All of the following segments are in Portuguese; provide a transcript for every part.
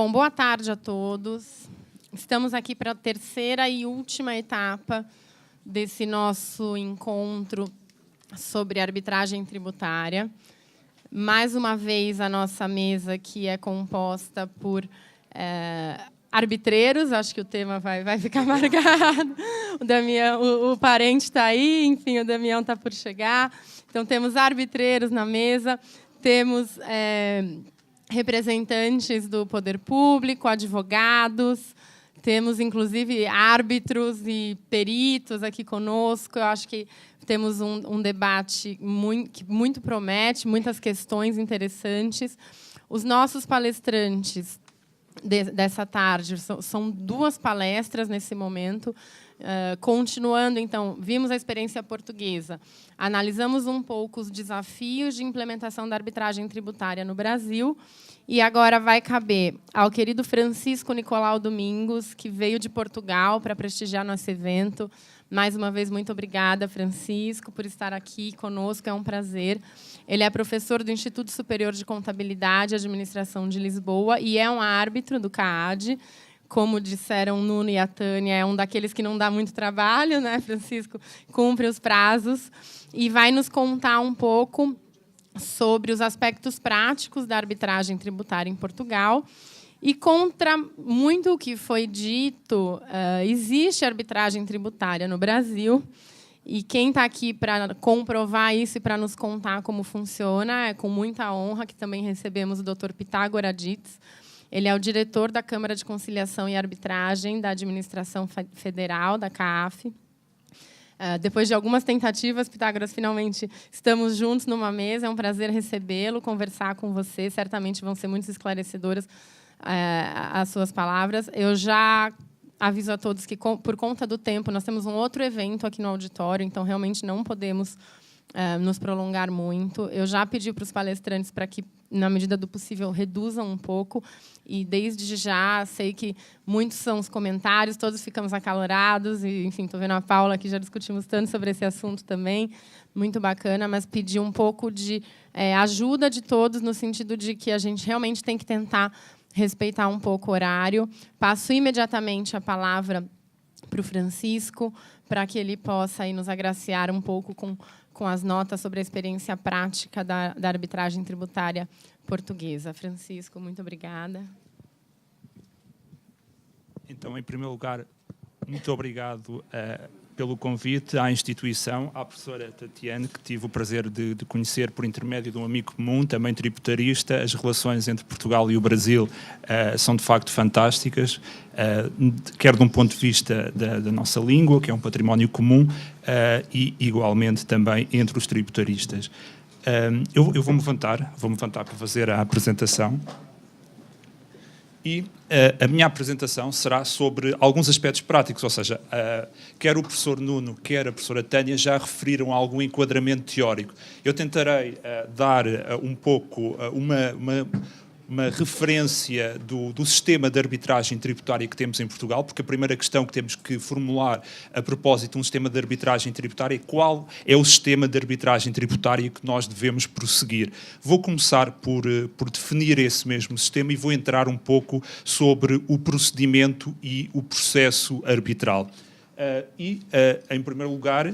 Bom, boa tarde a todos. Estamos aqui para a terceira e última etapa desse nosso encontro sobre arbitragem tributária. Mais uma vez, a nossa mesa aqui é composta por arbitreiros, acho que o tema vai ficar marcado. O Damião, o parente está aí, enfim, o Damião está por chegar. Então, temos arbitreiros na mesa, temos representantes do poder público, advogados, temos, inclusive, árbitros e peritos aqui conosco. Eu acho que temos um debate que muito promete, muitas questões interessantes. Os nossos palestrantes dessa tarde são duas palestras nesse momento. Continuando, então, vimos a experiência portuguesa, analisamos um pouco os desafios de implementação da arbitragem tributária no Brasil, e agora vai caber ao querido Francisco Nicolau Domingos, que veio de Portugal para prestigiar nosso evento. Mais uma vez, muito obrigada, Francisco, por estar aqui conosco, é um prazer. Ele é professor do Instituto Superior de Contabilidade e Administração de Lisboa e é um árbitro do CAAD. Como disseram o Nuno e a Tânia, é um daqueles que não dá muito trabalho, né, Francisco? Cumpre os prazos e vai nos contar um pouco sobre os aspectos práticos da arbitragem tributária em Portugal. E, contra muito o que foi dito, existe arbitragem tributária no Brasil. E quem está aqui para comprovar isso e para nos contar como funciona, é com muita honra que também recebemos o Dr. Pitágoras Dietz. Ele é o diretor da Câmara de Conciliação e Arbitragem da Administração Federal, da CAAF. Depois de algumas tentativas, Pitágoras, finalmente estamos juntos numa mesa. É um prazer recebê-lo, conversar com você. Certamente vão ser muito esclarecedoras as suas palavras. Eu já aviso a todos que, por conta do tempo, nós temos um outro evento aqui no auditório, então realmente não podemos nos prolongar muito. Eu já pedi para os palestrantes para que, na medida do possível, reduzam um pouco. E, desde já, sei que muitos são os comentários, todos ficamos acalorados. E, enfim, estou vendo a Paula aqui, já discutimos tanto sobre esse assunto também. Muito bacana, mas pedi um pouco de ajuda de todos, no sentido de que a gente realmente tem que tentar respeitar um pouco o horário. Passo imediatamente a palavra para o Francisco, para que ele possa aí nos agraciar um pouco com as notas sobre a experiência prática da arbitragem tributária portuguesa. Francisco, muito obrigada. Então, em primeiro lugar, muito obrigado pelo convite à instituição, à professora Tatiana, que tive o prazer de conhecer por intermédio de um amigo comum, também tributarista. As relações entre Portugal e o Brasil são, de facto, fantásticas, quer de um ponto de vista da nossa língua, que é um património comum, e, igualmente, também entre os tributaristas. Eu vou-me levantar para fazer a apresentação. E a minha apresentação será sobre alguns aspectos práticos, ou seja, quer o professor Nuno, quer a professora Tânia já referiram a algum enquadramento teórico. Eu tentarei dar um pouco uma referência do sistema de arbitragem tributária que temos em Portugal, porque a primeira questão que temos que formular a propósito de um sistema de arbitragem tributária é qual é o sistema de arbitragem tributária que nós devemos prosseguir. Vou começar por definir esse mesmo sistema e vou entrar um pouco sobre o procedimento e o processo arbitral. Em primeiro lugar,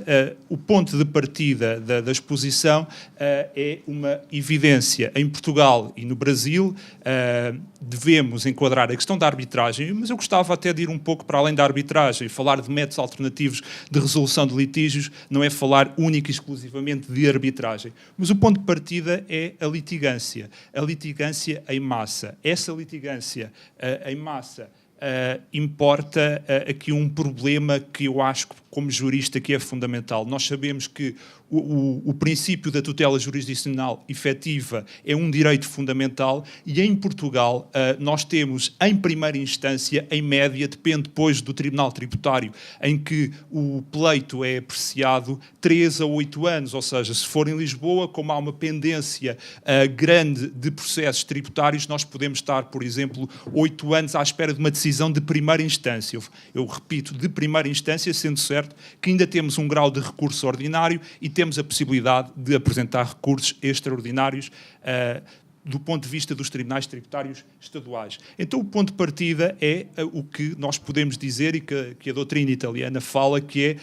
o ponto de partida da exposição é uma evidência. Em Portugal e no Brasil, devemos enquadrar a questão da arbitragem, mas eu gostava até de ir um pouco para além da arbitragem. Falar de métodos alternativos de resolução de litígios não é falar única e exclusivamente de arbitragem. Mas o ponto de partida é a litigância em massa. Essa litigância em massa importa aqui um problema que eu acho, como jurista, que é fundamental. Nós sabemos que o princípio da tutela jurisdicional efetiva é um direito fundamental e, em Portugal, nós temos, em primeira instância, em média, depende depois do Tribunal Tributário, em que o pleito é apreciado, 3 a 8 anos, ou seja, se for em Lisboa, como há uma pendência grande de processos tributários, nós podemos estar, por exemplo, 8 anos à espera de uma decisão de primeira instância. Eu repito, de primeira instância, sendo certo que ainda temos um grau de recurso ordinário e temos a possibilidade de apresentar recursos extraordinários do ponto de vista dos tribunais tributários estaduais. Então, o ponto de partida é o que nós podemos dizer e que a doutrina italiana fala, que é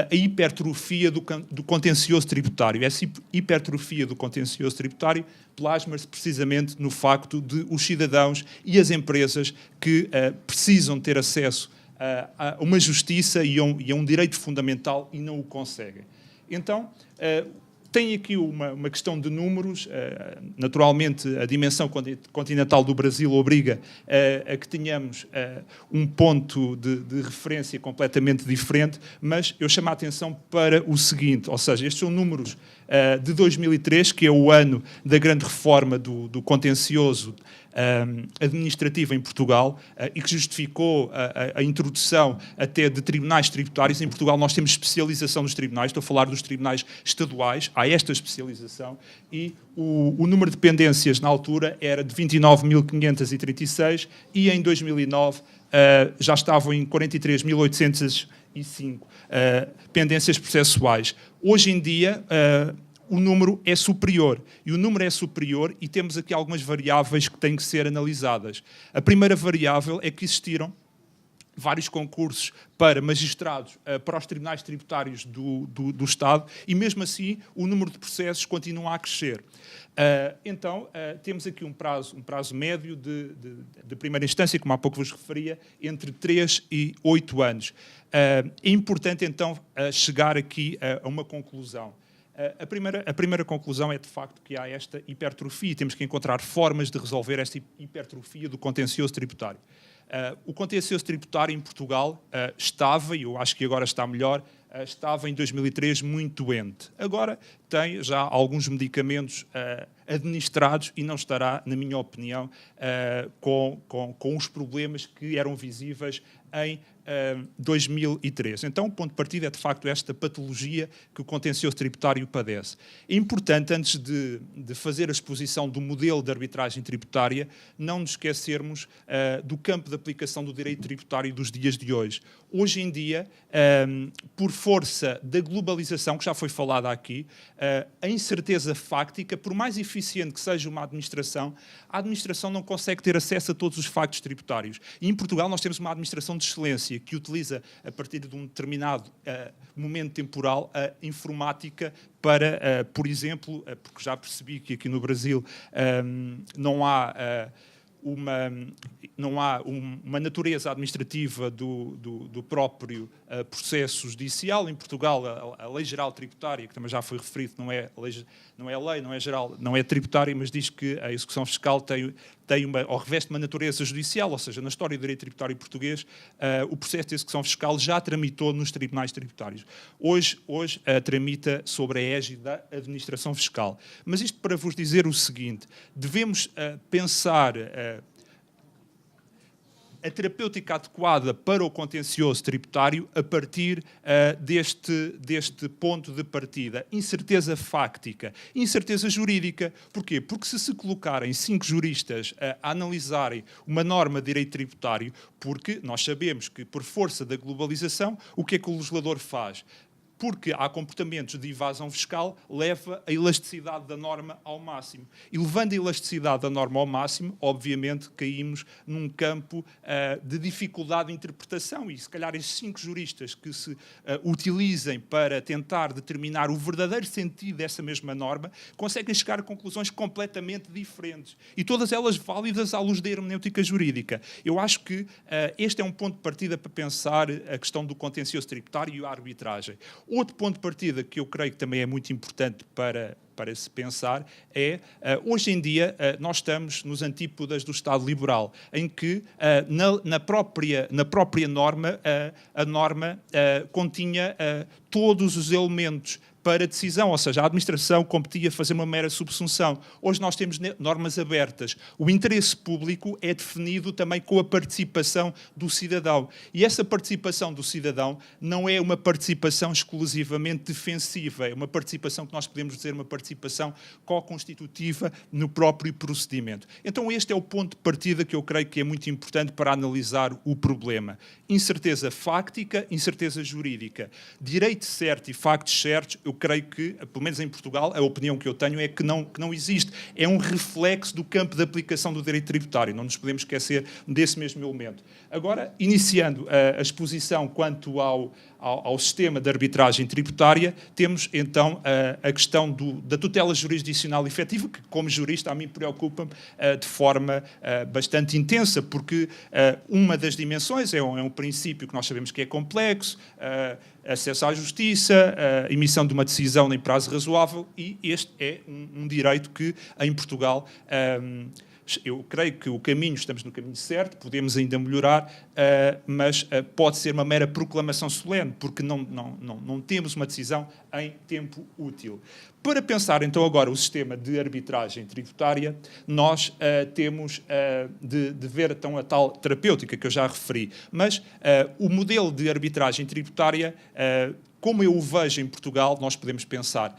a hipertrofia do contencioso tributário. Essa hipertrofia do contencioso tributário plasma-se precisamente no facto de os cidadãos e as empresas que precisam ter acesso a uma justiça e a um direito fundamental e não o conseguem. Então, tem aqui uma questão de números. Naturalmente, a dimensão continental do Brasil obriga a que tenhamos um ponto de referência completamente diferente, mas eu chamo a atenção para o seguinte, ou seja, estes são números de 2003, que é o ano da grande reforma do contencioso administrativa em Portugal e que justificou a introdução até de tribunais tributários. Em Portugal nós temos especialização nos tribunais, estou a falar dos tribunais estaduais, há esta especialização, e o número de pendências na altura era de 29.536 e em 2009 já estavam em 43.805 pendências processuais. Hoje em dia o número é superior. E o número é superior e temos aqui algumas variáveis que têm que ser analisadas. A primeira variável é que existiram vários concursos para magistrados para os tribunais tributários do Estado e, mesmo assim, o número de processos continua a crescer. Então, temos aqui um prazo médio de primeira instância, como há pouco vos referia, entre 3 e 8 anos. É importante, então, chegar aqui a uma conclusão. A primeira conclusão é, de facto, que há esta hipertrofia e temos que encontrar formas de resolver esta hipertrofia do contencioso tributário. O contencioso tributário em Portugal estava, e eu acho que agora está melhor, estava em 2003 muito doente. Agora tem já alguns medicamentos administrados e não estará, na minha opinião, com os problemas que eram visíveis em 2003. Então, o ponto de partida é, de facto, esta patologia que o contencioso tributário padece. É importante, antes de fazer a exposição do modelo de arbitragem tributária, não nos esquecermos do campo de aplicação do direito tributário dos dias de hoje. Hoje em dia, por força da globalização, que já foi falada aqui, a incerteza fáctica, por mais eficiente que seja uma administração, a administração não consegue ter acesso a todos os factos tributários. E em Portugal nós temos uma administração de excelência que utiliza, a partir de um determinado momento temporal, a informática para, por exemplo, porque já percebi que aqui no Brasil não há uma natureza administrativa do próprio processo judicial. Em Portugal, a Lei Geral Tributária, que também já foi referido, não é lei, não é geral, não é tributária, mas diz que a execução fiscal ou reveste uma natureza judicial, ou seja, na história do direito tributário português, o processo de execução fiscal já tramitou nos tribunais tributários. Hoje tramita sobre a égide da administração fiscal. Mas isto para vos dizer o seguinte: devemos pensar a terapêutica adequada para o contencioso tributário a partir deste ponto de partida. Incerteza fáctica, incerteza jurídica. Porquê? Porque se colocarem 5 juristas a analisarem uma norma de direito tributário, porque nós sabemos que, por força da globalização, o que é que o legislador faz? Porque há comportamentos de evasão fiscal, leva a elasticidade da norma ao máximo. E levando a elasticidade da norma ao máximo, obviamente caímos num campo de dificuldade de interpretação. E se calhar esses 5 juristas que se utilizem para tentar determinar o verdadeiro sentido dessa mesma norma, conseguem chegar a conclusões completamente diferentes. E todas elas válidas à luz da hermenêutica jurídica. Eu acho que este é um ponto de partida para pensar a questão do contencioso tributário e a arbitragem. Outro ponto de partida que eu creio que também é muito importante para se pensar é, hoje em dia, nós estamos nos antípodas do Estado liberal, em que na própria norma, a norma continha todos os elementos para decisão, ou seja, a administração competia fazer uma mera subsunção. Hoje nós temos normas abertas. O interesse público é definido também com a participação do cidadão. E essa participação do cidadão não é uma participação exclusivamente defensiva, é uma participação que nós podemos dizer uma participação co-constitutiva no próprio procedimento. Então este é o ponto de partida que eu creio que é muito importante para analisar o problema. Incerteza fáctica, incerteza jurídica. Direito certo e factos certos, eu eu creio que, pelo menos em Portugal, a opinião que eu tenho é que não existe. É um reflexo do campo de aplicação do direito tributário. Não nos podemos esquecer desse mesmo elemento. Agora, iniciando a exposição quanto ao sistema de arbitragem tributária, temos então a questão da tutela jurisdicional efetiva, que como jurista a mim preocupa-me de forma bastante intensa, porque uma das dimensões é um princípio que nós sabemos que é complexo, acesso à justiça, emissão de uma decisão em prazo razoável, e este é um direito que em Portugal... eu creio que estamos no caminho certo, podemos ainda melhorar, mas pode ser uma mera proclamação solene, porque não temos uma decisão em tempo útil. Para pensar, então, agora o sistema de arbitragem tributária, nós temos de ver então a tal terapêutica que eu já referi, mas o modelo de arbitragem tributária... como eu o vejo em Portugal, nós podemos pensar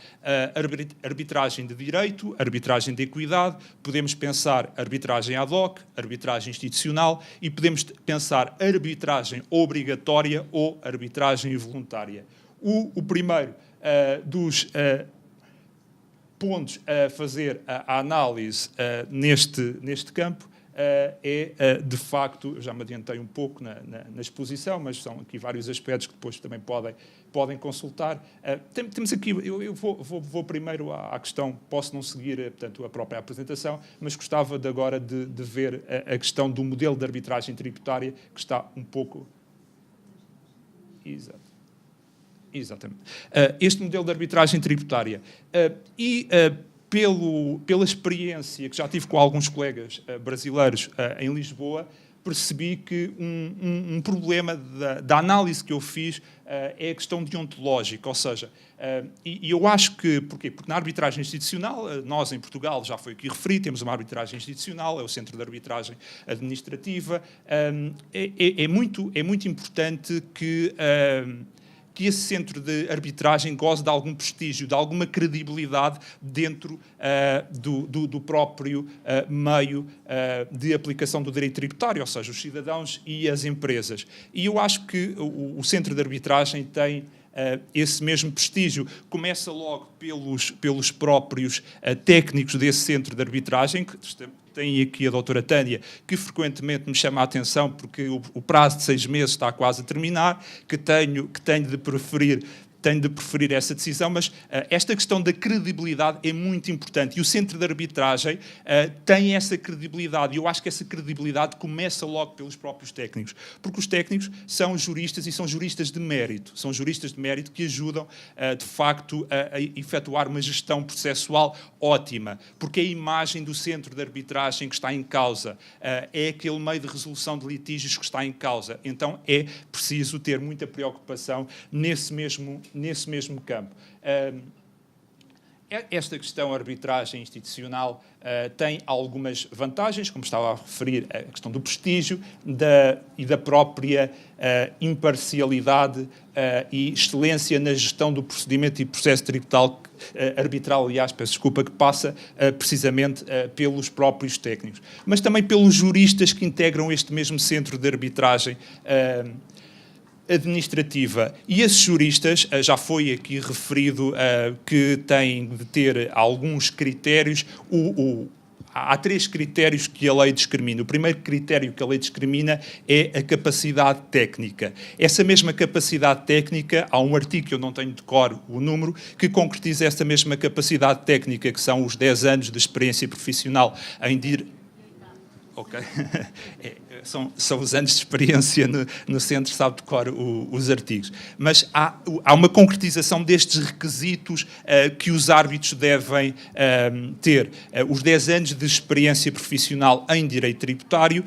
arbitragem de direito, arbitragem de equidade, podemos pensar arbitragem ad hoc, arbitragem institucional e podemos pensar arbitragem obrigatória ou arbitragem voluntária. O primeiro dos pontos a fazer a análise neste campo de facto, já me adiantei um pouco na exposição, mas são aqui vários aspectos que depois também podem consultar. Temos aqui, eu vou primeiro à questão, posso não seguir, portanto, a própria apresentação, mas gostava agora de ver a questão do modelo de arbitragem tributária, que está um pouco... Exatamente. Este modelo de arbitragem tributária pela experiência que já tive com alguns colegas brasileiros em Lisboa, percebi que um problema da análise que eu fiz é a questão deontológica, ou seja, e eu acho que, porquê? Porque na arbitragem institucional, nós em Portugal, já foi aqui referido, temos uma arbitragem institucional, é o Centro de Arbitragem Administrativa, é muito importante que esse centro de arbitragem goze de algum prestígio, de alguma credibilidade dentro do próprio meio de aplicação do direito tributário, ou seja, os cidadãos e as empresas. E eu acho que o centro de arbitragem tem esse mesmo prestígio. Começa logo pelos próprios técnicos desse centro de arbitragem, que tem aqui a doutora Tânia, que frequentemente me chama a atenção, porque o prazo de 6 meses está quase a terminar, que tenho de preferir essa decisão, mas esta questão da credibilidade é muito importante e o centro de arbitragem tem essa credibilidade e eu acho que essa credibilidade começa logo pelos próprios técnicos, porque os técnicos são juristas e são juristas de mérito, que ajudam de facto a efetuar uma gestão processual ótima, porque a imagem do centro de arbitragem que está em causa é aquele meio de resolução de litígios que está em causa, então é preciso ter muita preocupação nesse mesmo campo. Esta questão de arbitragem institucional tem algumas vantagens, como estava a referir, a questão do prestígio e da própria imparcialidade e excelência na gestão do procedimento e processo arbitral, aliás, peço desculpa, que passa precisamente pelos próprios técnicos, mas também pelos juristas que integram este mesmo centro de arbitragem administrativa. E esses juristas, já foi aqui referido que têm de ter alguns critérios. Há 3 critérios que a lei discrimina. O primeiro critério que a lei discrimina é a capacidade técnica. Essa mesma capacidade técnica, há um artigo que eu não tenho de cor o número, que concretiza essa mesma capacidade técnica, que são os 10 anos de experiência profissional em direito. Ok. São os anos de experiência no centro, sabe de cor os artigos. Mas há uma concretização destes requisitos que os árbitros devem ter. Os 10 anos de experiência profissional em direito tributário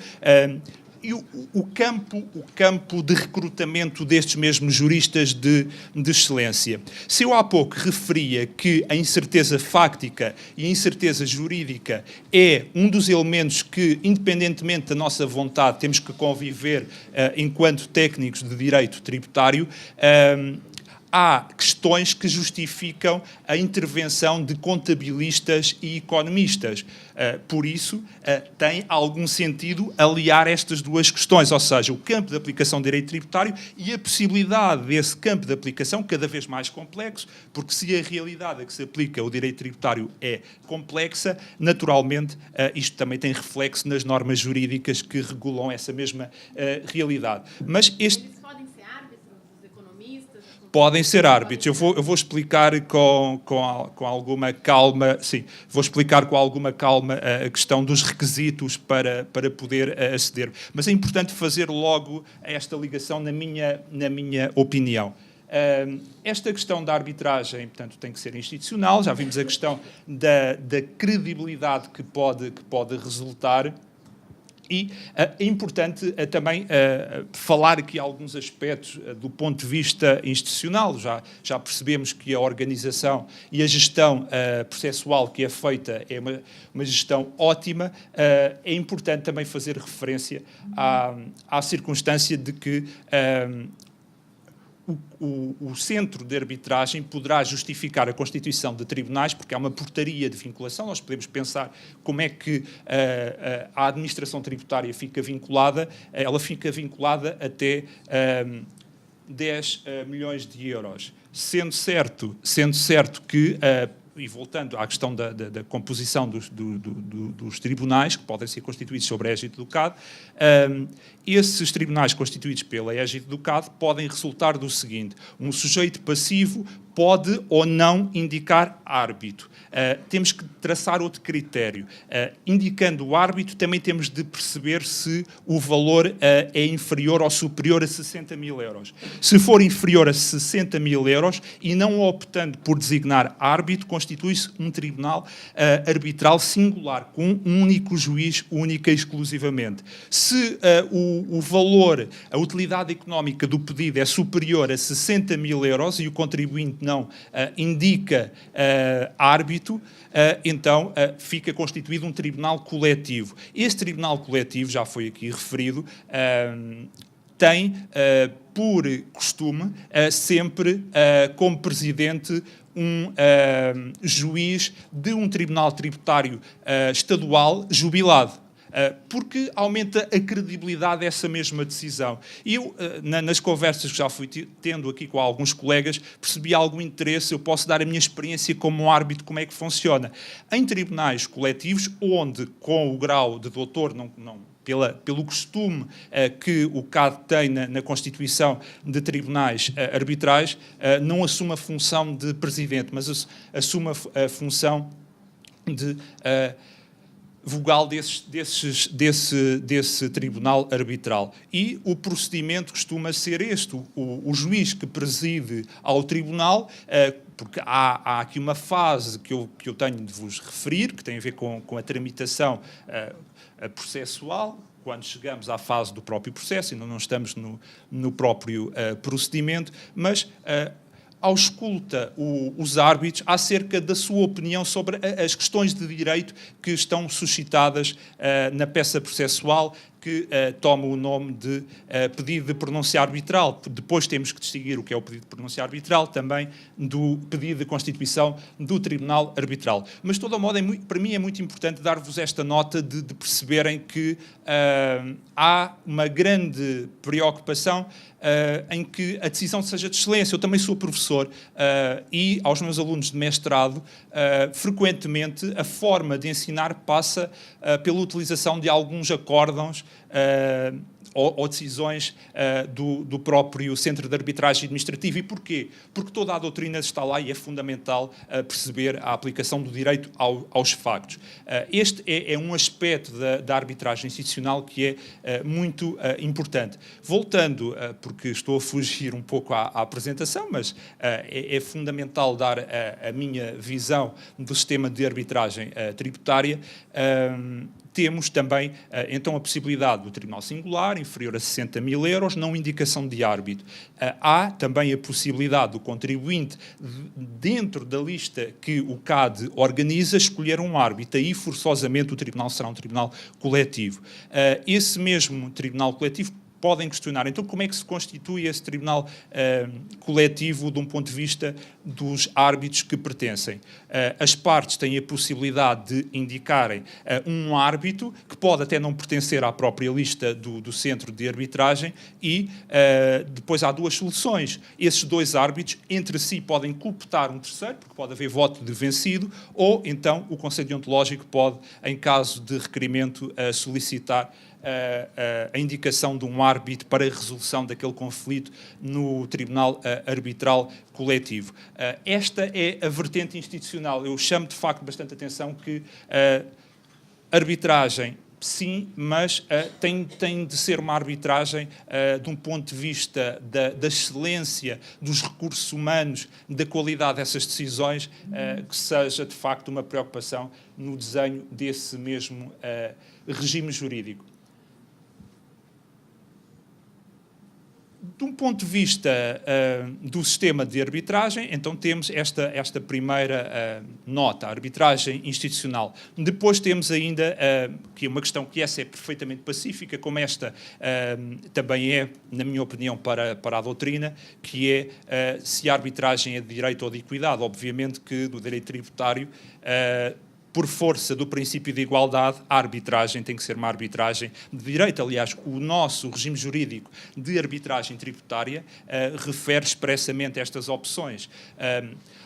e o campo de recrutamento destes mesmos juristas de excelência. Se eu há pouco referia que a incerteza fáctica e a incerteza jurídica é um dos elementos que, independentemente da nossa vontade, temos que conviver enquanto técnicos de direito tributário, há questões que justificam a intervenção de contabilistas e economistas. Por isso, tem algum sentido aliar estas duas questões, ou seja, o campo de aplicação do direito tributário e a possibilidade desse campo de aplicação cada vez mais complexo, porque se a realidade a que se aplica o direito tributário é complexa, naturalmente isto também tem reflexo nas normas jurídicas que regulam essa mesma realidade. Mas este... Podem ser árbitros. Eu vou explicar com alguma calma, sim, vou explicar com alguma calma a questão dos requisitos para poder aceder. Mas é importante fazer logo esta ligação na minha opinião. Esta questão da arbitragem, portanto, tem que ser institucional. Já vimos a questão da credibilidade que pode resultar. E é importante também falar aqui alguns aspectos do ponto de vista institucional. Já percebemos que a organização e a gestão processual que é feita é uma gestão ótima. É importante também fazer referência à circunstância de que o centro de arbitragem poderá justificar a constituição de tribunais, porque há uma portaria de vinculação. Nós podemos pensar como é que a administração tributária fica vinculada. Ela fica vinculada até 10 milhões de euros. Sendo certo que... E voltando à questão da composição dos tribunais, que podem ser constituídos sob a égide do CAD, esses tribunais constituídos pela égide do CAD podem resultar do seguinte: um sujeito passivo pode ou não indicar árbitro. Temos que traçar outro critério. Indicando o árbitro, também temos de perceber se o valor é inferior ou superior a 60 mil euros. Se for inferior a 60 mil euros e não optando por designar árbitro, constitui-se um tribunal arbitral singular, com um único juiz, única e exclusivamente. Se o valor, a utilidade económica do pedido é superior a 60 mil euros e o contribuinte não indica árbitro, então fica constituído um tribunal coletivo. Este tribunal coletivo, já foi aqui referido, tem por costume sempre como presidente um juiz de um tribunal tributário estadual jubilado. Porque aumenta a credibilidade dessa mesma decisão. E eu, nas conversas que já fui tendo aqui com alguns colegas, percebi algum interesse. Eu posso dar a minha experiência como árbitro, como é que funciona. Em tribunais coletivos, onde com o grau de doutor, pelo costume que o CAD tem na constituição de tribunais arbitrais, não assume a função de presidente, mas assume a função de vogal desse tribunal arbitral. E o procedimento costuma ser este: o juiz que preside ao tribunal, porque há aqui uma fase que eu tenho de vos referir, que tem a ver com a tramitação processual, quando chegamos à fase do próprio processo, ainda não estamos no próprio procedimento, mas ausculta os árbitros acerca da sua opinião sobre as questões de direito que estão suscitadas na peça processual, que toma o nome de pedido de pronúncia arbitral. Depois temos que distinguir o que é o pedido de pronúncia arbitral também do pedido de constituição do tribunal arbitral. Mas, de todo modo, para mim é muito importante dar-vos esta nota de perceberem que há uma grande preocupação em que a decisão seja de excelência. Eu também sou professor e aos meus alunos de mestrado, frequentemente, a forma de ensinar passa pela utilização de alguns acórdãos ou decisões do próprio Centro de Arbitragem Administrativa. E porquê? Porque toda a doutrina está lá e é fundamental perceber a aplicação do direito aos factos. Este é um aspecto da arbitragem institucional que é muito importante. Voltando, porque estou a fugir um pouco à apresentação, mas é fundamental dar a minha visão do sistema de arbitragem tributária. Temos também, então, a possibilidade do tribunal singular, inferior a 60 mil euros, não indicação de árbitro. Há também a possibilidade do contribuinte, dentro da lista que o CAD organiza, escolher um árbitro. Aí, forçosamente, o tribunal será um tribunal coletivo. Esse mesmo tribunal coletivo podem questionar. Então, como é que se constitui esse tribunal coletivo de um ponto de vista dos árbitros que pertencem? As partes têm a possibilidade de indicarem um árbitro que pode até não pertencer à própria lista do centro de arbitragem e depois há duas soluções. Esses dois árbitros entre si podem cooptar um terceiro, porque pode haver voto de vencido, ou então o Conselho Deontológico pode, em caso de requerimento, solicitar a indicação de um árbitro para a resolução daquele conflito no Tribunal Arbitral Coletivo. Esta é a vertente institucional. Eu chamo de facto bastante atenção que arbitragem, sim, mas tem de ser uma arbitragem de um ponto de vista da excelência dos recursos humanos, da qualidade dessas decisões, que seja de facto uma preocupação no desenho desse mesmo regime jurídico. De um ponto de vista do sistema de arbitragem, então temos esta primeira nota, a arbitragem institucional. Depois temos ainda que é uma questão que essa é perfeitamente pacífica, como esta também é, na minha opinião, para a doutrina, que é se a arbitragem é de direito ou de equidade. Obviamente que no direito tributário, por força do princípio de igualdade, a arbitragem tem que ser uma arbitragem de direito. Aliás, o nosso regime jurídico de arbitragem tributária refere expressamente estas opções.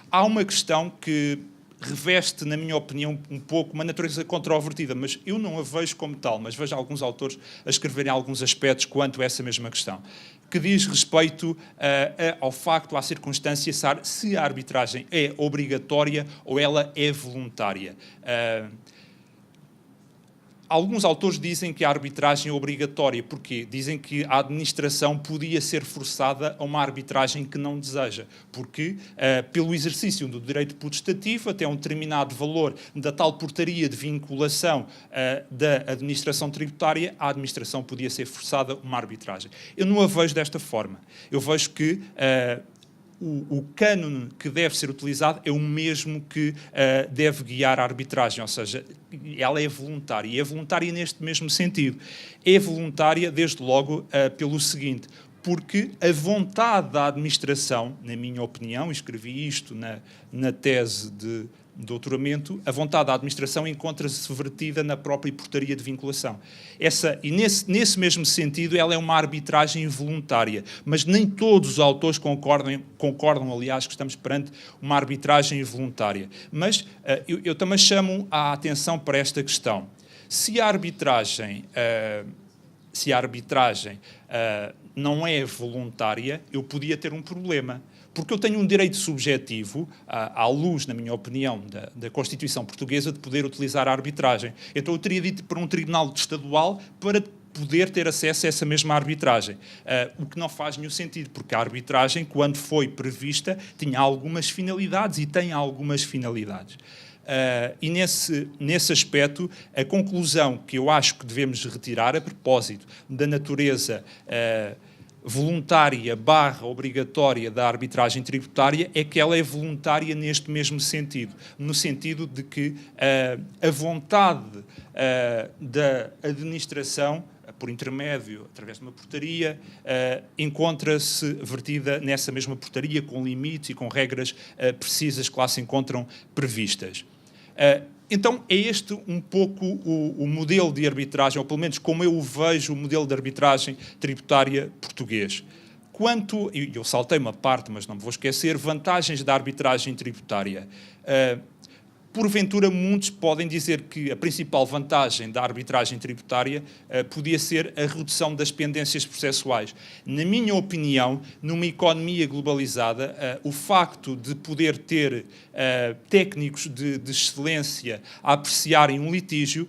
Há uma questão que reveste, na minha opinião, um pouco uma natureza controvertida, mas eu não a vejo como tal, mas vejo alguns autores a escreverem alguns aspectos quanto a essa mesma questão, que diz respeito ao facto, à circunstância, se a arbitragem é obrigatória ou ela é voluntária. Alguns autores dizem que a arbitragem é obrigatória. Porquê? Dizem que a administração podia ser forçada a uma arbitragem que não deseja. Porque, pelo exercício do direito potestativo, até um determinado valor da tal portaria de vinculação da administração tributária, a administração podia ser forçada a uma arbitragem. Eu não a vejo desta forma. Eu vejo que o cânone que deve ser utilizado é o mesmo que deve guiar a arbitragem, ou seja, ela é voluntária, e é voluntária neste mesmo sentido. É voluntária, desde logo, pelo seguinte, porque a vontade da administração, na minha opinião, escrevi isto na tese de doutoramento, a vontade da administração encontra-se vertida na própria portaria de vinculação. Nesse mesmo sentido, ela é uma arbitragem voluntária, mas nem todos os autores concordam, aliás, que estamos perante uma arbitragem voluntária. Mas eu também chamo a atenção para esta questão. Se a arbitragem não é voluntária, eu podia ter um problema. Porque eu tenho um direito subjetivo, à luz, na minha opinião, da Constituição Portuguesa, de poder utilizar a arbitragem. Então eu teria de ir para um tribunal estadual para poder ter acesso a essa mesma arbitragem. O que não faz nenhum sentido, porque a arbitragem, quando foi prevista, tinha algumas finalidades e tem algumas finalidades. E nesse aspecto, a conclusão que eu acho que devemos retirar a propósito da natureza voluntária / obrigatória da arbitragem tributária é que ela é voluntária neste mesmo sentido, no sentido de que a vontade da administração, por intermédio, através de uma portaria, encontra-se vertida nessa mesma portaria, com limites e com regras precisas que lá se encontram previstas. Então, é este um pouco o modelo de arbitragem, ou pelo menos como eu vejo o modelo de arbitragem tributária português. Eu saltei uma parte, mas não me vou esquecer, vantagens da arbitragem tributária. Porventura, muitos podem dizer que a principal vantagem da arbitragem tributária podia ser a redução das pendências processuais. Na minha opinião, numa economia globalizada, o facto de poder ter técnicos de excelência a apreciarem um litígio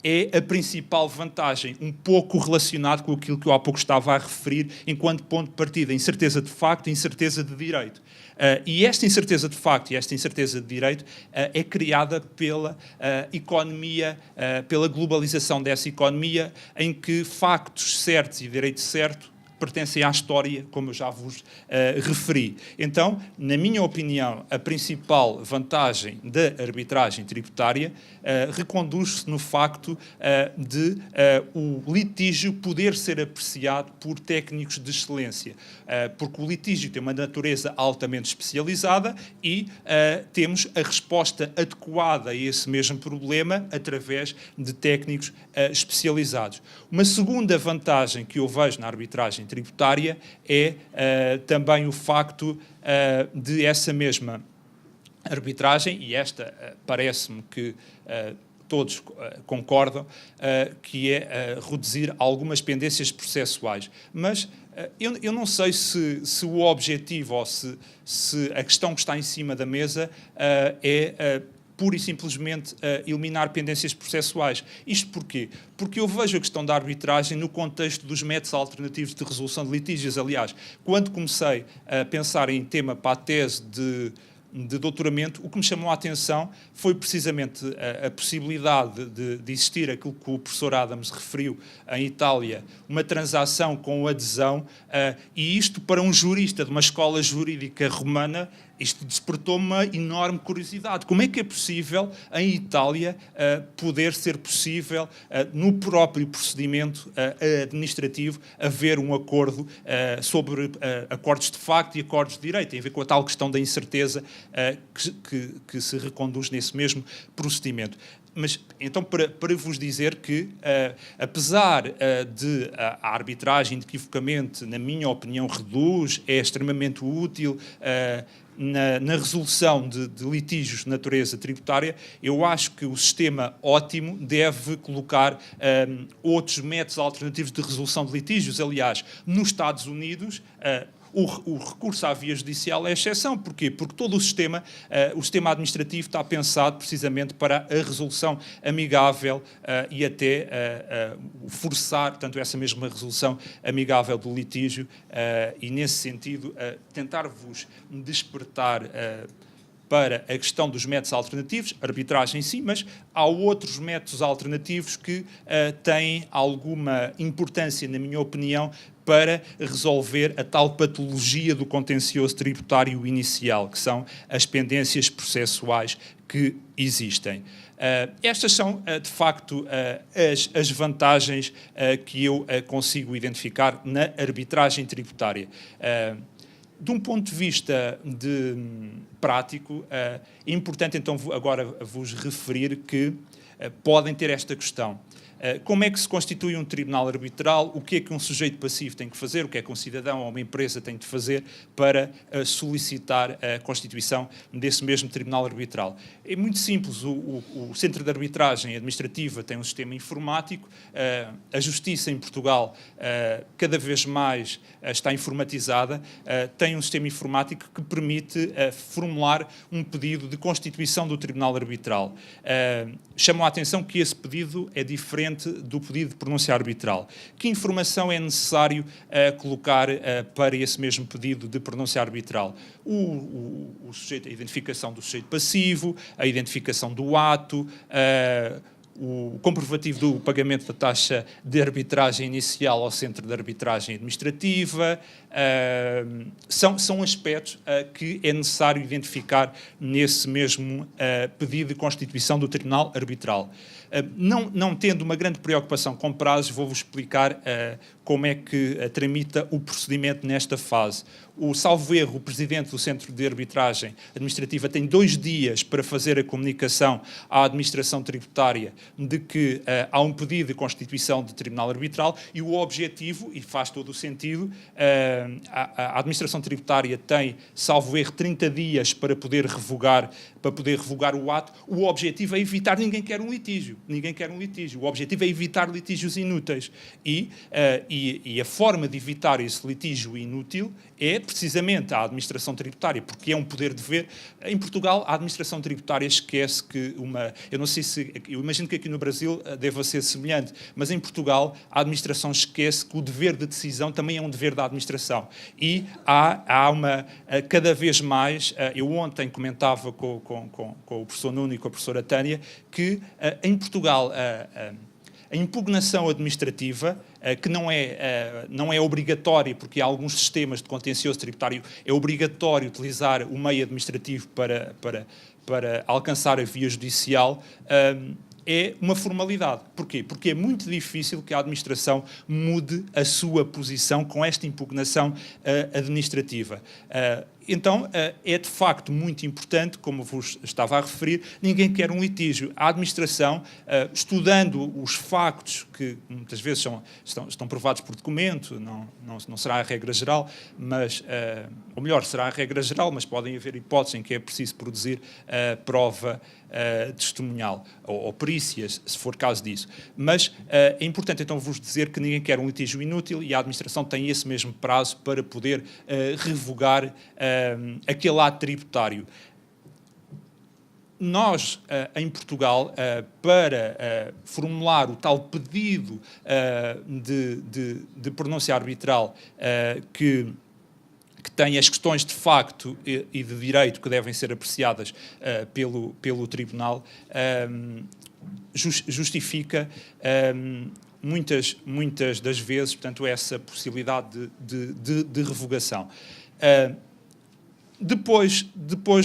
é a principal vantagem, um pouco relacionado com aquilo que eu há pouco estava a referir enquanto ponto de partida, incerteza de facto e incerteza de direito. E esta incerteza de facto e esta incerteza de direito é criada pela economia, pela globalização dessa economia, em que factos certos e direito certo pertencem à história, como eu já vos referi. Então, na minha opinião, a principal vantagem da arbitragem tributária reconduz-se no facto de o litígio poder ser apreciado por técnicos de excelência, porque o litígio tem uma natureza altamente especializada e temos a resposta adequada a esse mesmo problema através de técnicos especializados. Uma segunda vantagem que eu vejo na arbitragem tributária é também o facto de essa mesma arbitragem, e esta parece-me que todos concordam, que é reduzir algumas pendências processuais. Mas eu não sei se o objetivo ou se a questão que está em cima da mesa é pura e simplesmente eliminar pendências processuais. Isto porquê? Porque eu vejo a questão da arbitragem no contexto dos métodos alternativos de resolução de litígios. Aliás, quando comecei a pensar em tema para a tese de doutoramento, o que me chamou a atenção foi precisamente a possibilidade de existir aquilo que o professor Adams referiu em Itália, uma transação com adesão, e isto para um jurista de uma escola jurídica romana, isto despertou-me uma enorme curiosidade. Como é que é possível, em Itália, poder ser possível, no próprio procedimento administrativo, haver um acordo sobre acordos de facto e acordos de direito? Tem a ver com a tal questão da incerteza que se reconduz nesse mesmo procedimento. Mas, então, para vos dizer que, apesar de a arbitragem, inequivocamente, na minha opinião, reduz, é extremamente útil na resolução de litígios de natureza tributária, eu acho que o sistema ótimo deve colocar outros métodos alternativos de resolução de litígios. Aliás, nos Estados Unidos, o recurso à via judicial é exceção. Porquê? Porque todo o sistema administrativo está pensado precisamente para a resolução amigável e até forçar, portanto, essa mesma resolução amigável do litígio e, nesse sentido, tentar-vos despertar para a questão dos métodos alternativos, arbitragem sim, mas há outros métodos alternativos que têm alguma importância, na minha opinião, para resolver a tal patologia do contencioso tributário inicial, que são as pendências processuais que existem. Estas são, de facto, as vantagens que eu consigo identificar na arbitragem tributária. De um ponto de vista prático, é importante então agora vos referir que podem ter esta questão. Como é que se constitui um tribunal arbitral? O que é que um sujeito passivo tem que fazer? O que é que um cidadão ou uma empresa tem de fazer para solicitar a constituição desse mesmo tribunal arbitral? É muito simples. O Centro de Arbitragem Administrativa tem um sistema informático. A Justiça em Portugal cada vez mais está informatizada. Tem um sistema informático que permite formular um pedido de constituição do tribunal arbitral. Chamou a atenção que esse pedido é diferente do pedido de pronúncia arbitral. Que informação é necessário colocar para esse mesmo pedido de pronúncia arbitral? O sujeito, a identificação do sujeito passivo, a identificação do ato, o comprovativo do pagamento da taxa de arbitragem inicial ao Centro de Arbitragem Administrativa, são aspectos que é necessário identificar nesse mesmo pedido de constituição do Tribunal Arbitral. Não tendo uma grande preocupação com prazos, vou-vos explicar como é que tramita o procedimento nesta fase. Salvo erro, o Presidente do Centro de Arbitragem Administrativa tem 2 dias para fazer a comunicação à Administração Tributária de que há um pedido de constituição de Tribunal Arbitral e o objetivo, e faz todo o sentido, a Administração Tributária tem, salvo erro, 30 dias para poder revogar o ato. O objetivo é evitar, ninguém quer um litígio. O objetivo é evitar litígios inúteis. E a forma de evitar esse litígio inútil é precisamente a administração tributária, porque é um poder-dever. Em Portugal, a administração tributária esquece que eu imagino que aqui no Brasil deva ser semelhante, mas em Portugal a administração esquece que o dever de decisão também é um dever da administração. E há cada vez mais, eu ontem comentava com o professor Nuno e com a professora Tânia, que em Portugal A impugnação administrativa, que não é obrigatória, porque há alguns sistemas de contencioso tributário, é obrigatório utilizar o meio administrativo para alcançar a via judicial, é uma formalidade. Porquê? Porque é muito difícil que a administração mude a sua posição com esta impugnação administrativa. Então, é de facto muito importante, como vos estava a referir, ninguém quer um litígio. A administração, estudando os factos, que muitas vezes estão provados por documento, não será a regra geral, mas, ou melhor, será a regra geral, mas podem haver hipóteses em que é preciso produzir prova testemunhal, ou perícias, se for caso disso. Mas é importante então vos dizer que ninguém quer um litígio inútil e a administração tem esse mesmo prazo para poder revogar aquele ato tributário. Nós, em Portugal, para formular o tal pedido de pronúncia arbitral que tem as questões de facto e de direito que devem ser apreciadas pelo Tribunal, justifica muitas das vezes, portanto, essa possibilidade de revogação. Depois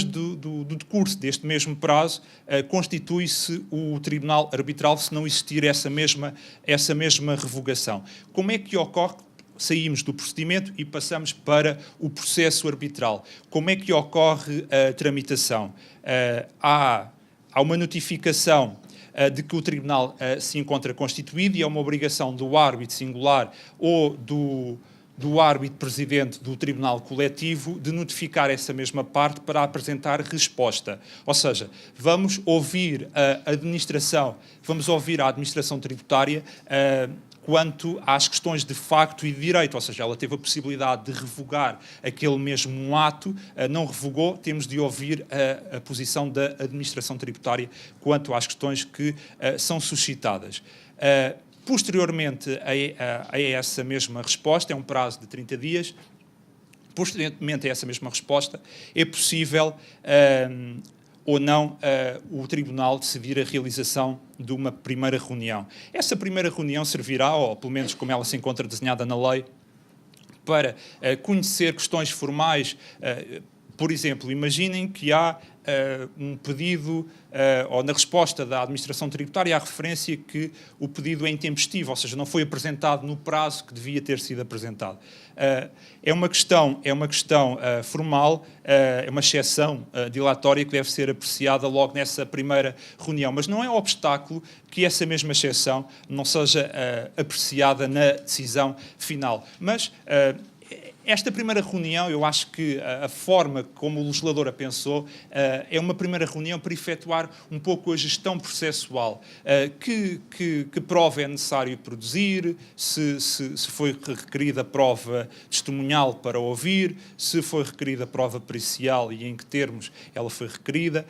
do decurso deste mesmo prazo, constitui-se o Tribunal Arbitral se não existir essa mesma revogação. Como é que ocorre? Saímos do procedimento e passamos para o processo arbitral. Como é que ocorre a tramitação? Há uma notificação de que o tribunal se encontra constituído e é uma obrigação do árbitro singular ou do árbitro presidente do tribunal coletivo de notificar essa mesma parte para apresentar resposta. Ou seja, vamos ouvir a administração tributária quanto às questões de facto e de direito, ou seja, ela teve a possibilidade de revogar aquele mesmo ato, não revogou, temos de ouvir a posição da administração tributária quanto às questões que são suscitadas. Posteriormente a essa mesma resposta, é um prazo de 30 dias, posteriormente a essa mesma resposta, é possível ou não o Tribunal decidir a realização de uma primeira reunião. Essa primeira reunião servirá, ou pelo menos como ela se encontra desenhada na lei, para conhecer questões formais. Por exemplo, imaginem que há um pedido, ou na resposta da administração tributária, há referência que o pedido é intempestivo, ou seja, não foi apresentado no prazo que devia ter sido apresentado. É uma questão formal, é uma exceção dilatória que deve ser apreciada logo nessa primeira reunião, mas não é obstáculo que essa mesma exceção não seja apreciada na decisão final. Mas esta primeira reunião, eu acho que a forma como o legislador a pensou é uma primeira reunião para efetuar um pouco a gestão processual. Que prova é necessário produzir, se foi requerida prova testemunhal para ouvir, se foi requerida prova pericial e em que termos ela foi requerida.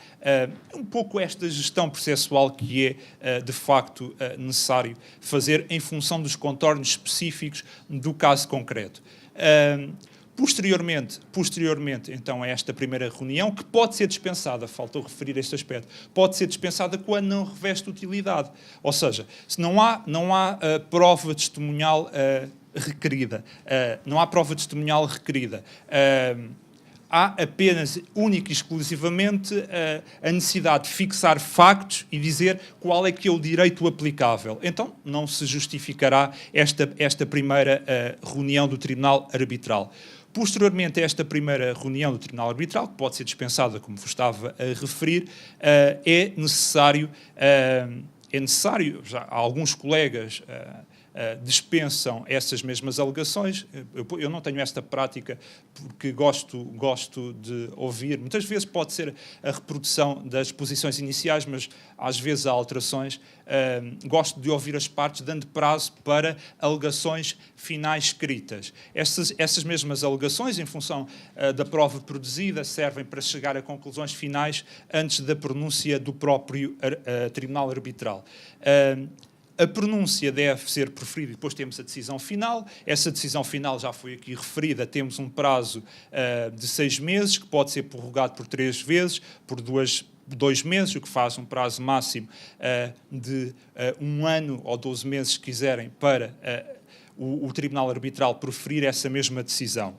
Um pouco esta gestão processual que é, de facto, necessário fazer em função dos contornos específicos do caso concreto. Posteriormente, então, a esta primeira reunião, que pode ser dispensada, faltou referir este aspecto, pode ser dispensada quando não reveste utilidade. Ou seja, se não há prova testemunhal requerida, há apenas, única e exclusivamente, a necessidade de fixar factos e dizer qual é que é o direito aplicável. Então, não se justificará esta primeira reunião do Tribunal Arbitral. Posteriormente a esta primeira reunião do Tribunal Arbitral, que pode ser dispensada, como vos estava a referir, é necessário, já alguns colegas dispensam essas mesmas alegações. Eu não tenho esta prática porque gosto de ouvir. Muitas vezes pode ser a reprodução das posições iniciais, mas às vezes há alterações. Gosto de ouvir as partes, dando prazo para alegações finais escritas. Essas mesmas alegações, em função da prova produzida, servem para chegar a conclusões finais antes da pronúncia do próprio Tribunal Arbitral. A pronúncia deve ser proferida e depois temos a decisão final. Essa decisão final já foi aqui referida. Temos um prazo de 6 meses, que pode ser prorrogado por 3 vezes, por 2 meses, o que faz um prazo máximo de 1 ano ou 12 meses, se quiserem, para o Tribunal Arbitral proferir essa mesma decisão.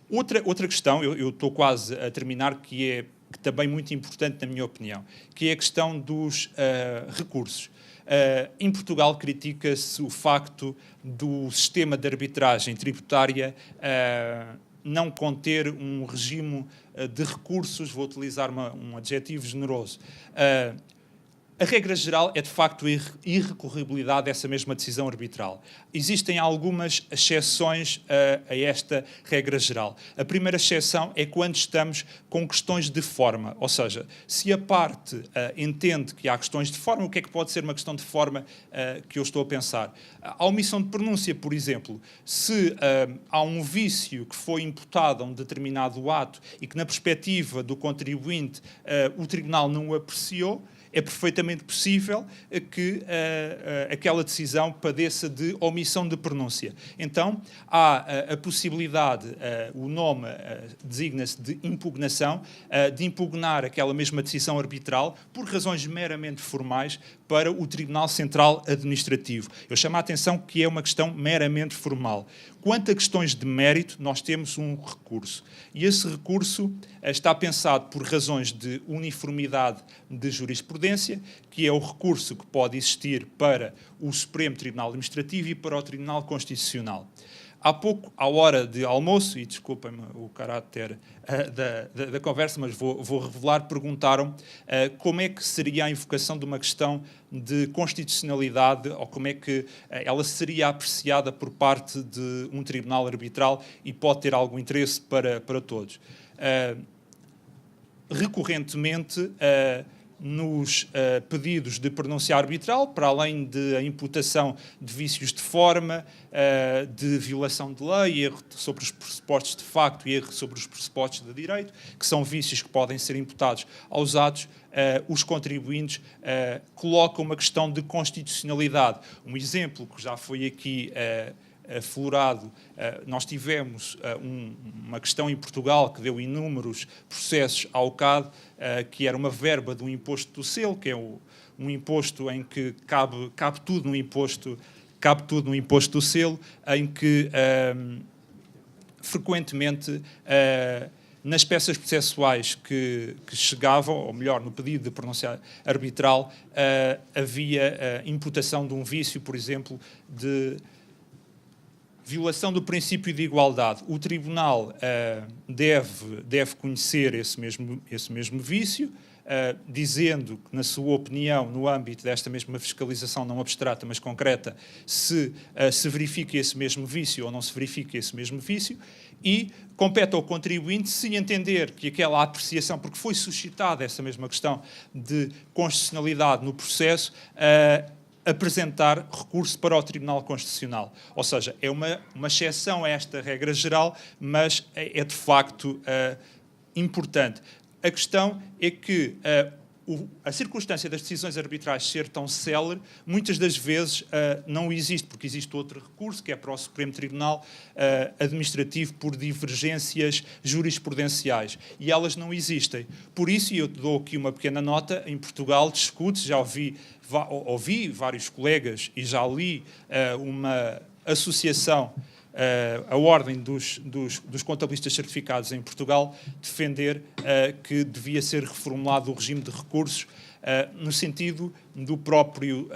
Outra questão, eu estou quase a terminar, que é também muito importante, na minha opinião, que é a questão dos recursos. Em Portugal critica-se o facto do sistema de arbitragem tributária não conter um regime de recursos, vou utilizar um adjetivo generoso. A regra geral é, de facto, a irrecorribilidade dessa mesma decisão arbitral. Existem algumas exceções a esta regra geral. A primeira exceção é quando estamos com questões de forma, ou seja, se a parte entende que há questões de forma, o que é que pode ser uma questão de forma que eu estou a pensar? A omissão de pronúncia, por exemplo, se há um vício que foi imputado a um determinado ato e que, na perspectiva do contribuinte, o Tribunal não o apreciou, é perfeitamente possível que aquela decisão padeça de omissão de pronúncia. Então, há a possibilidade, o nome designa-se de impugnação, de impugnar aquela mesma decisão arbitral por razões meramente formais para o Tribunal Central Administrativo. Eu chamo a atenção que é uma questão meramente formal. Quanto a questões de mérito, nós temos um recurso. E esse recurso está pensado por razões de uniformidade de jurisprudência, que é o recurso que pode existir para o Supremo Tribunal Administrativo e para o Tribunal Constitucional. Há pouco, à hora de almoço, e desculpem-me o caráter da conversa, mas vou revelar, perguntaram como é que seria a invocação de uma questão de constitucionalidade, ou como é que ela seria apreciada por parte de um tribunal arbitral e pode ter algum interesse para todos. Recorrentemente, nos pedidos de pronúncia arbitral, para além da imputação de vícios de forma, de violação de lei, erro sobre os pressupostos de facto e erro sobre os pressupostos de direito, que são vícios que podem ser imputados aos atos, os contribuintes colocam uma questão de constitucionalidade. Um exemplo que já foi aqui aflorado, nós tivemos uma questão em Portugal que deu inúmeros processos ao CAD, que era uma verba de um imposto do selo, que é um imposto em que cabe tudo no imposto do selo, em que frequentemente nas peças processuais que chegavam, ou melhor, no pedido de pronúncia arbitral, havia imputação de um vício, por exemplo, de violação do princípio de igualdade. O Tribunal deve conhecer esse mesmo vício, dizendo que, na sua opinião, no âmbito desta mesma fiscalização não abstrata, mas concreta, se verifica esse mesmo vício ou não se verifica esse mesmo vício, e compete ao contribuinte, se entender que aquela apreciação, porque foi suscitada essa mesma questão de constitucionalidade no processo, apresentar recurso para o Tribunal Constitucional. Ou seja, é uma exceção a esta regra geral, mas é de facto importante. A questão é que a circunstância das decisões arbitrais ser tão célere, muitas das vezes não existe, porque existe outro recurso, que é para o Supremo Tribunal Administrativo por divergências jurisprudenciais, e elas não existem. Por isso, e eu dou aqui uma pequena nota, em Portugal discute-se, já ouvi vários colegas e já li uma associação, a Ordem dos Contabilistas Certificados em Portugal, defender que devia ser reformulado o regime de recursos no sentido do próprio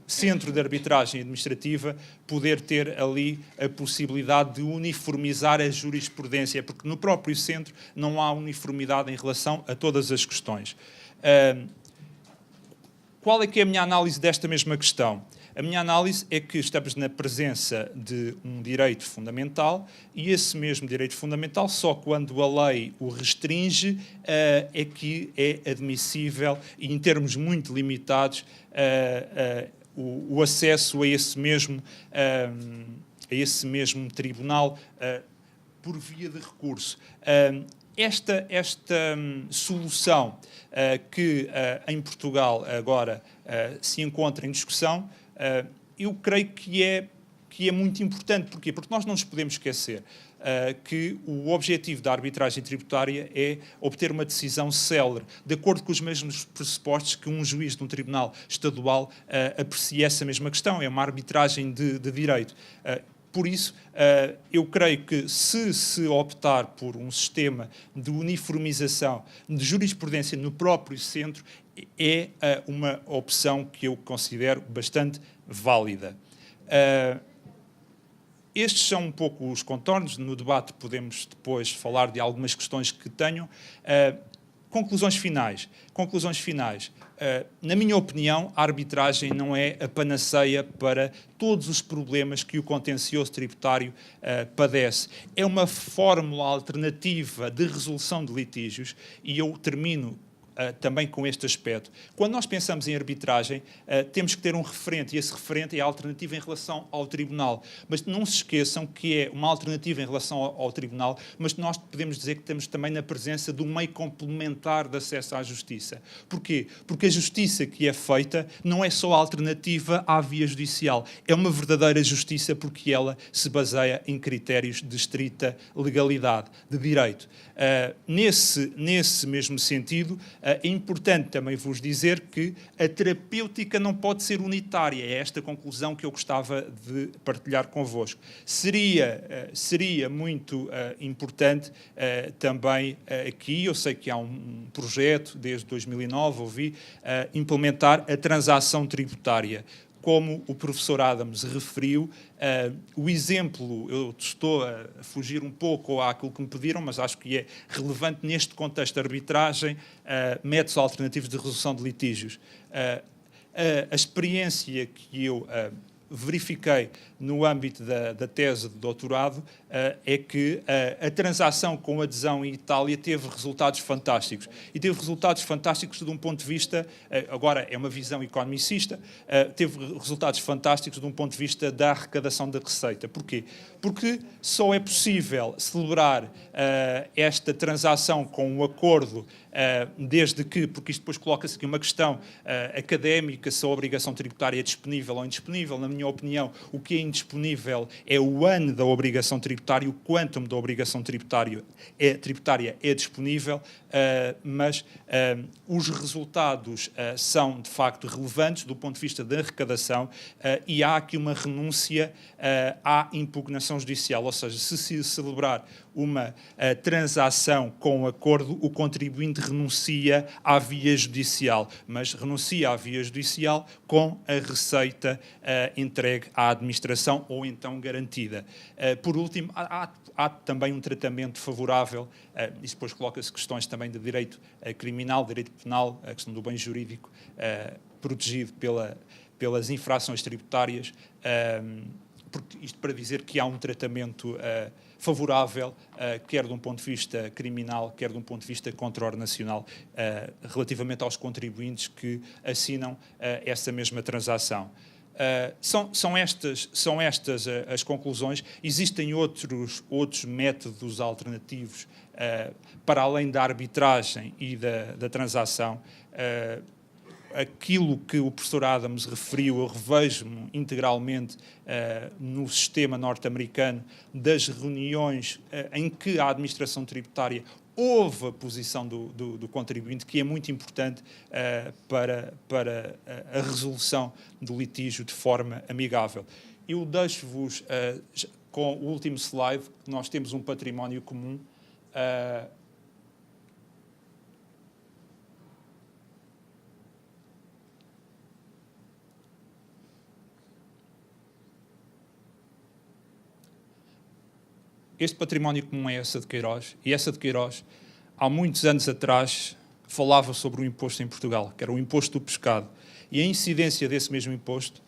Centro de Arbitragem Administrativa poder ter ali a possibilidade de uniformizar a jurisprudência, porque no próprio centro não há uniformidade em relação a todas as questões. Qual é que é a minha análise desta mesma questão? A minha análise é que estamos na presença de um direito fundamental e esse mesmo direito fundamental, só quando a lei o restringe, é que é admissível, e em termos muito limitados, o acesso a esse mesmo tribunal por via de recurso. Esta solução que em Portugal agora se encontra em discussão, eu creio que é muito importante. Porquê? Porque nós não nos podemos esquecer que o objetivo da arbitragem tributária é obter uma decisão célere, de acordo com os mesmos pressupostos que um juiz de um tribunal estadual aprecia essa mesma questão. É uma arbitragem de direito. Por isso, eu creio que se optar por um sistema de uniformização de jurisprudência no próprio centro, é uma opção que eu considero bastante válida. Estes são um pouco os contornos. No debate podemos depois falar de algumas questões que tenham. Conclusões finais. Na minha opinião, a arbitragem não é a panaceia para todos os problemas que o contencioso tributário padece. É uma fórmula alternativa de resolução de litígios, e eu termino também com este aspecto. Quando nós pensamos em arbitragem, temos que ter um referente, e esse referente é a alternativa em relação ao tribunal. Mas não se esqueçam que é uma alternativa em relação ao tribunal, mas nós podemos dizer que estamos também na presença de um meio complementar de acesso à justiça. Porquê? Porque a justiça que é feita não é só a alternativa à via judicial, é uma verdadeira justiça, porque ela se baseia em critérios de estrita legalidade, de direito. Nesse mesmo sentido, é importante também vos dizer que a terapêutica não pode ser unitária. É esta conclusão que eu gostava de partilhar convosco. Seria muito importante também aqui, eu sei que há um projeto desde 2009, ouvi, implementar a transação tributária. Como o professor Adams referiu, o exemplo, eu estou a fugir um pouco àquilo que me pediram, mas acho que é relevante neste contexto de arbitragem, métodos alternativos de resolução de litígios. A experiência que eu verifiquei no âmbito da tese de doutorado é que a transação com adesão em Itália teve resultados fantásticos. E teve resultados fantásticos de um ponto de vista, agora é uma visão economicista, teve resultados fantásticos de um ponto de vista da arrecadação da receita. Porquê? Porque só é possível celebrar esta transação com um acordo, desde que, porque isto depois coloca-se aqui uma questão académica, se a obrigação tributária é disponível ou indisponível. Na minha opinião, o que é indisponível é o ano da obrigação tributária, o quantum da obrigação tributária é disponível, mas os resultados são, de facto, relevantes do ponto de vista da arrecadação, e há aqui uma renúncia à impugnação judicial, ou seja, se celebrar uma transação com acordo, o contribuinte renuncia à via judicial, mas renuncia à via judicial com a receita entregue à administração ou então garantida. Por último, há também um tratamento favorável, e depois coloca-se questões também de direito criminal, direito penal, a questão do bem jurídico protegido pelas infrações tributárias, porque isto para dizer que há um tratamento favorável, quer de um ponto de vista criminal, quer de um ponto de vista contra-nacional, relativamente aos contribuintes que assinam essa mesma transação. São estas as conclusões. Existem outros métodos alternativos para além da arbitragem e da transação. Aquilo que o professor Adams referiu, eu revejo-me integralmente no sistema norte-americano das reuniões em que a administração tributária ouve a posição do contribuinte, que é muito importante para a resolução do litígio de forma amigável. Eu deixo-vos com o último slide. Nós temos um património comum. Este património comum é essa de Queiroz, e essa de Queiroz, há muitos anos atrás, falava sobre o imposto em Portugal, que era o imposto do pescado, e a incidência desse mesmo imposto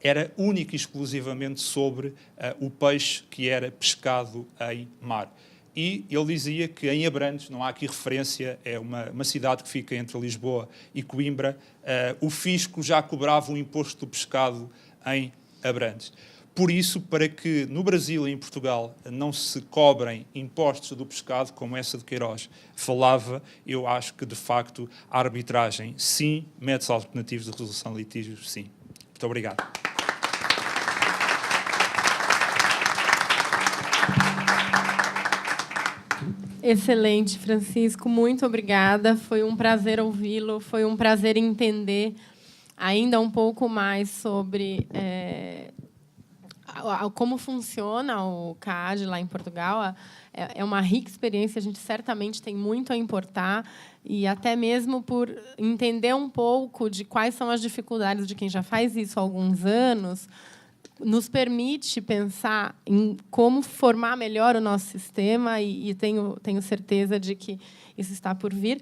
era única e exclusivamente sobre o peixe que era pescado em mar. E ele dizia que em Abrantes, não há aqui referência, é uma cidade que fica entre Lisboa e Coimbra, o fisco já cobrava o imposto do pescado em Abrantes. Por isso, para que no Brasil e em Portugal não se cobrem impostos do pescado, como essa de Queiroz falava, eu acho que, de facto, a arbitragem, sim, métodos alternativos de resolução de litígios, sim. Muito Muito obrigado. Excelente, Francisco. Muito obrigada. Foi um prazer ouvi-lo. Foi um prazer entender ainda um pouco mais sobre como funciona o CAD lá em Portugal. É uma rica experiência. A gente certamente tem muito a importar, e até mesmo por entender um pouco de quais são as dificuldades de quem já faz isso há alguns anos, nos permite pensar em como formar melhor o nosso sistema, e tenho certeza de que isso está por vir.